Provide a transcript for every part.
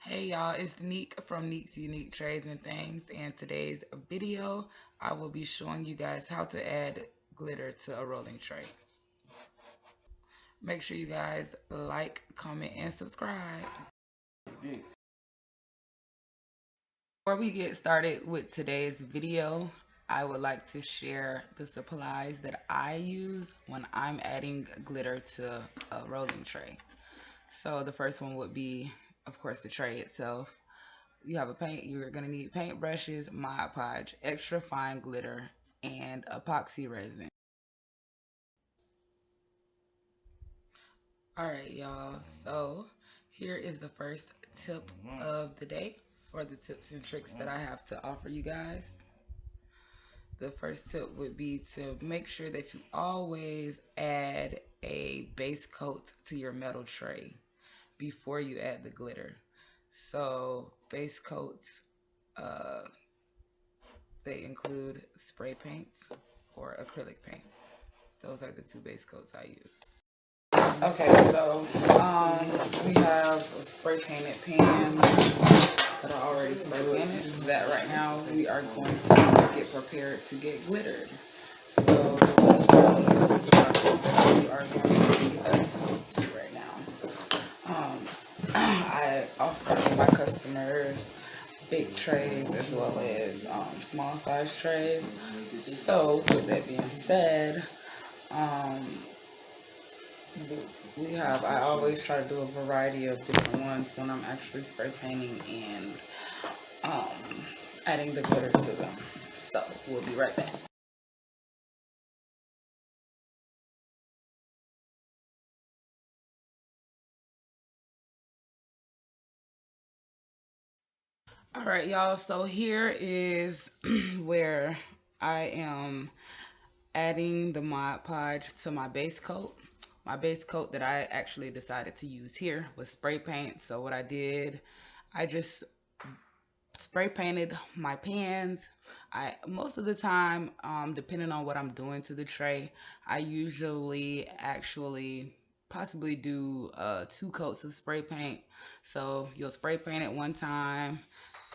Hey y'all, it's Neek from Neeks Unique Trays and Things, and today's video I will be showing you guys how to add glitter to a rolling tray. Make sure you guys like, comment, and subscribe. Before we get started with today's video, I would like to share the supplies that I use when I'm adding glitter to a rolling tray. So the first one would be, of course, the tray itself. You're gonna need paint brushes, Mod Podge, extra fine glitter, and epoxy resin. Alright y'all, so here is the first tip of the day for the tips and tricks that I have to offer you guys. The first tip would be to make sure that you always add a base coat to your metal tray before you add the glitter. So base coats, they include spray paints or acrylic paint. Those are the two base coats I use. Okay, so we have a spray painted pan that are already spray painted. That right now we are going to get prepared to get glittered. So this is the process that we are going to see us do right now. I offer my customers big trays as well as small size trays. So with that being said, I always try to do a variety of different ones when I'm actually spray painting and adding the glitter to them. So we'll be right back. All right, y'all. So here is where I am adding the Mod Podge to my base coat. My base coat that I actually decided to use here was spray paint. So what I did, I just spray painted my pans. I most of the time, depending on what I'm doing to the tray, I usually actually possibly do 2 coats of spray paint. So you'll spray paint it one time,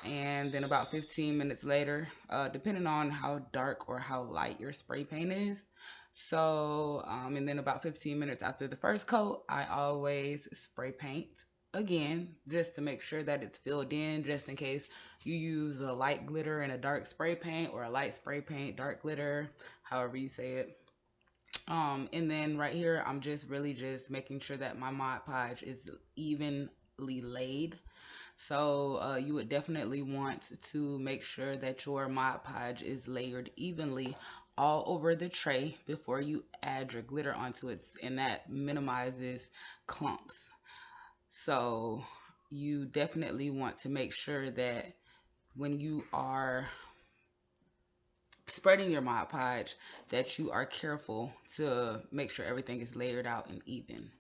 and then about 15 minutes later, depending on how dark or how light your spray paint is. So, and then about 15 minutes after the first coat, I always spray paint again, just to make sure that it's filled in, just in case you use a light glitter and a dark spray paint, or a light spray paint, dark glitter, however you say it. And then right here, I'm just really just making sure that my Mod Podge is evenly laid. So you would definitely want to make sure that your Mod Podge is layered evenly all over the tray before you add your glitter onto it, and that minimizes clumps. So you definitely want to make sure that when you are spreading your Mod Podge, that you are careful to make sure everything is layered out and even.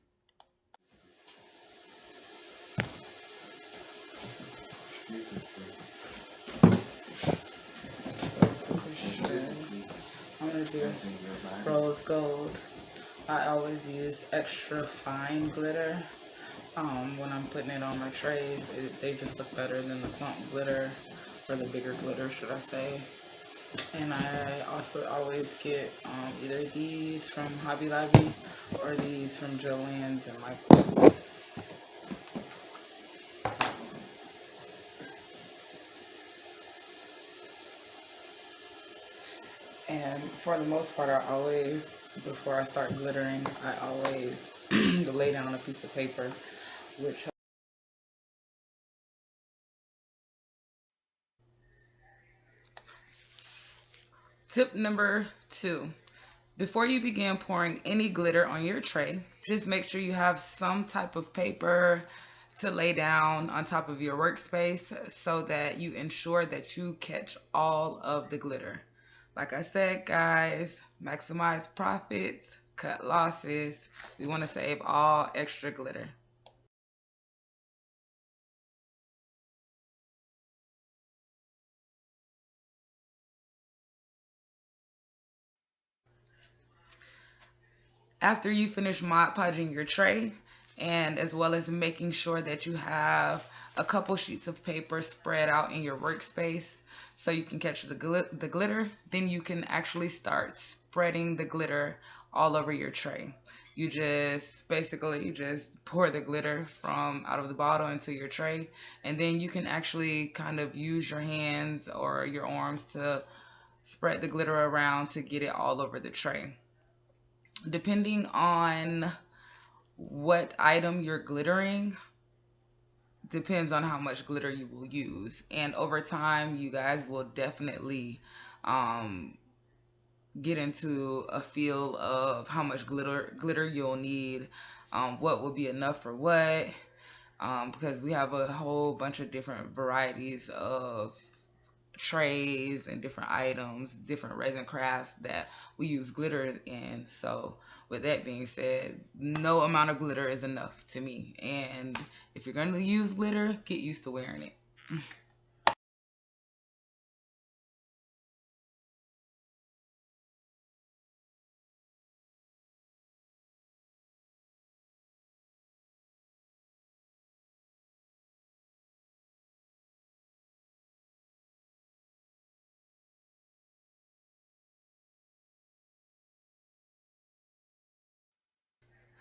I'm gonna do rose gold. I always use extra fine glitter when I'm putting it on my trays. They just look better than the clump glitter, or the bigger glitter, should I say. And I also always get either these from Hobby Lobby or these from Joann's and Michael's. And for the most part, before I start glittering, I always lay down a piece of paper, which tip number 2. Before you begin pouring any glitter on your tray, just make sure you have some type of paper to lay down on top of your workspace so that you ensure that you catch all of the glitter. Like I said, guys, maximize profits, cut losses. We want to save all extra glitter. After you finish Mod Podging your tray, and as well as making sure that you have a couple sheets of paper spread out in your workspace so you can catch the glitter. Then you can actually start spreading the glitter all over your tray. You just basically just pour the glitter from out of the bottle into your tray, and then you can actually kind of use your hands or your arms to spread the glitter around to get it all over the tray. Depending on what item you're glittering, depends on how much glitter you will use. And over time, you guys will definitely um, get into a feel of how much glitter you'll need, what will be enough for what, because we have a whole bunch of different varieties of trays and different items, different resin crafts that we use glitter in. So with that being said, no amount of glitter is enough to me. And if you're going to use glitter, get used to wearing it.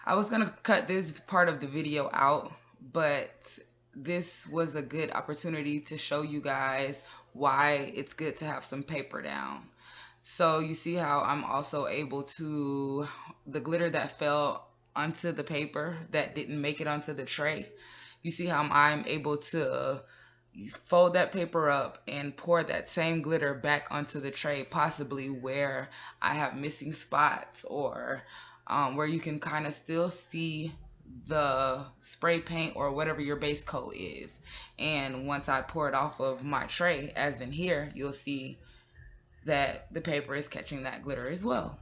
I was gonna cut this part of the video out, but this was a good opportunity to show you guys why it's good to have some paper down. So you see how I'm also able to, the glitter that fell onto the paper that didn't make it onto the tray, you see how I'm able to fold that paper up and pour that same glitter back onto the tray, possibly where I have missing spots, or where you can kind of still see the spray paint or whatever your base coat is. And once I pour it off of my tray, as in here, you'll see that the paper is catching that glitter as well.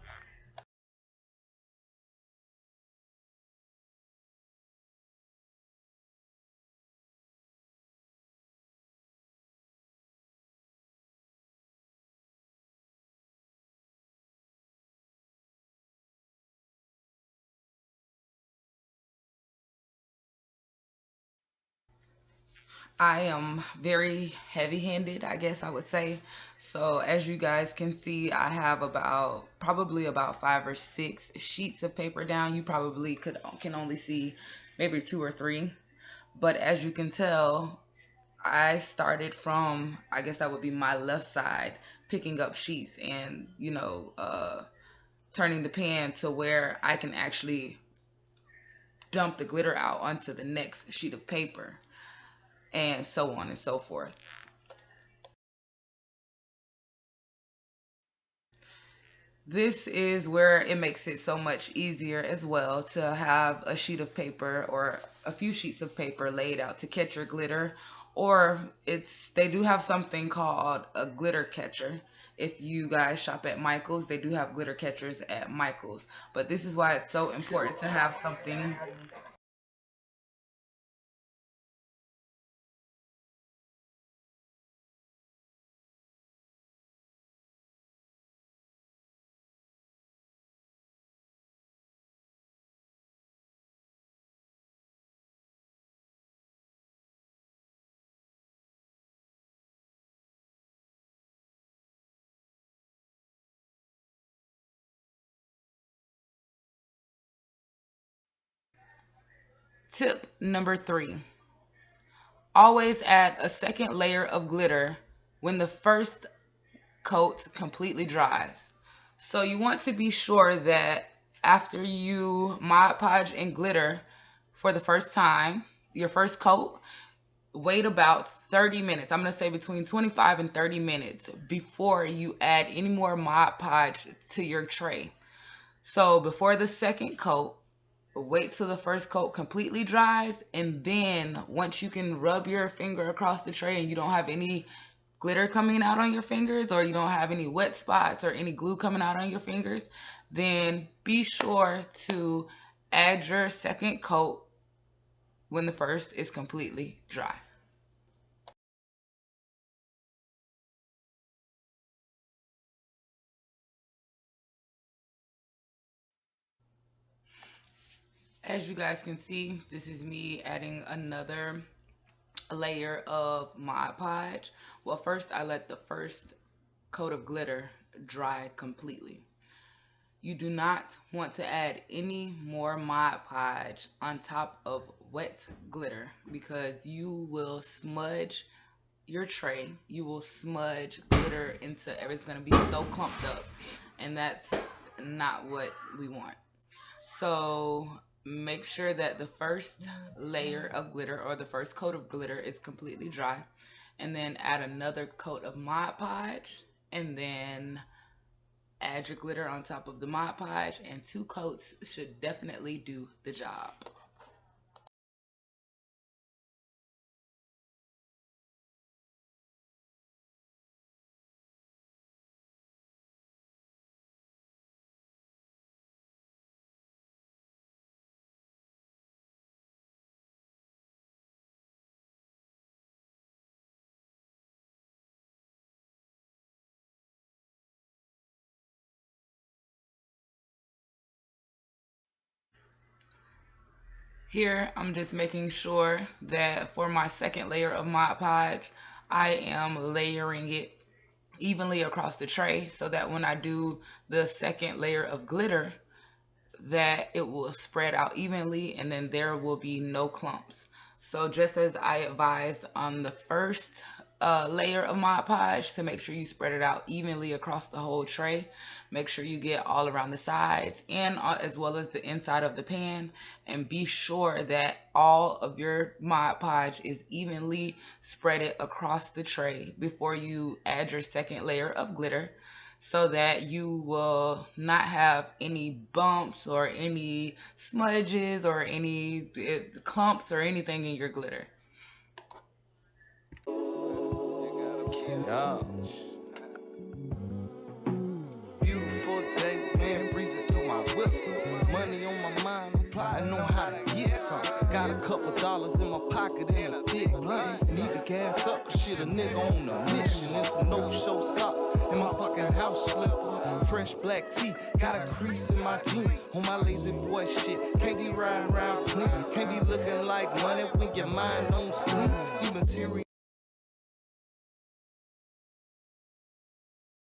I am very heavy-handed, I guess I would say. So as you guys can see, I have probably about 5 or 6 sheets of paper down. You probably can only see maybe 2 or 3. But as you can tell, I started from, I guess that would be my left side, picking up sheets and, turning the pan to where I can actually dump the glitter out onto the next sheet of paper, and so on and so forth. This is where it makes it so much easier as well to have a sheet of paper or a few sheets of paper laid out to catch your glitter. Or they do have something called a glitter catcher. If you guys shop at Michael's, they do have glitter catchers at Michael's. But this is why it's so important to have something. Tip number 3. Always add a second layer of glitter when the first coat completely dries. So you want to be sure that after you Mod Podge and glitter for the first time, your first coat, wait about 30 minutes. I'm going to say between 25 and 30 minutes before you add any more Mod Podge to your tray. So before the second coat, wait till the first coat completely dries, and then once you can rub your finger across the tray and you don't have any glitter coming out on your fingers, or you don't have any wet spots or any glue coming out on your fingers, then be sure to add your second coat when the first is completely dry. As you guys can see, this is me adding another layer of Mod Podge. Well, first I let the first coat of glitter dry completely. You do not want to add any more Mod Podge on top of wet glitter because you will smudge your tray. You will smudge glitter into it's going to be so clumped up, and that's not what we want. So make sure that the first layer of glitter or the first coat of glitter is completely dry, and then add another coat of Mod Podge, and then add your glitter on top of the Mod Podge, and 2 coats should definitely do the job. Here, I'm just making sure that for my second layer of Mod Podge, I am layering it evenly across the tray so that when I do the second layer of glitter, that it will spread out evenly and then there will be no clumps. So just as I advised on the first layer of Mod Podge, to make sure you spread it out evenly across the whole tray. Make sure you get all around the sides and as well as the inside of the pan, and be sure that all of your Mod Podge is evenly spread across the tray before you add your second layer of glitter, so that you will not have any bumps or any smudges or any clumps or anything in your glitter. Yeah. Beautiful day, wind breezing through my whistles. Money on my mind, I'm plotting on how to get some. Got a couple dollars in my pocket and a big blunt. Need to gas up, cause shit, a nigga on a mission. And some no-show socks in my fucking house slippers. Fresh black tee, got a crease in my jeans. On my lazy boy shit, can't be riding around clean. Can't be looking like money when your mind don't sleep. Even material.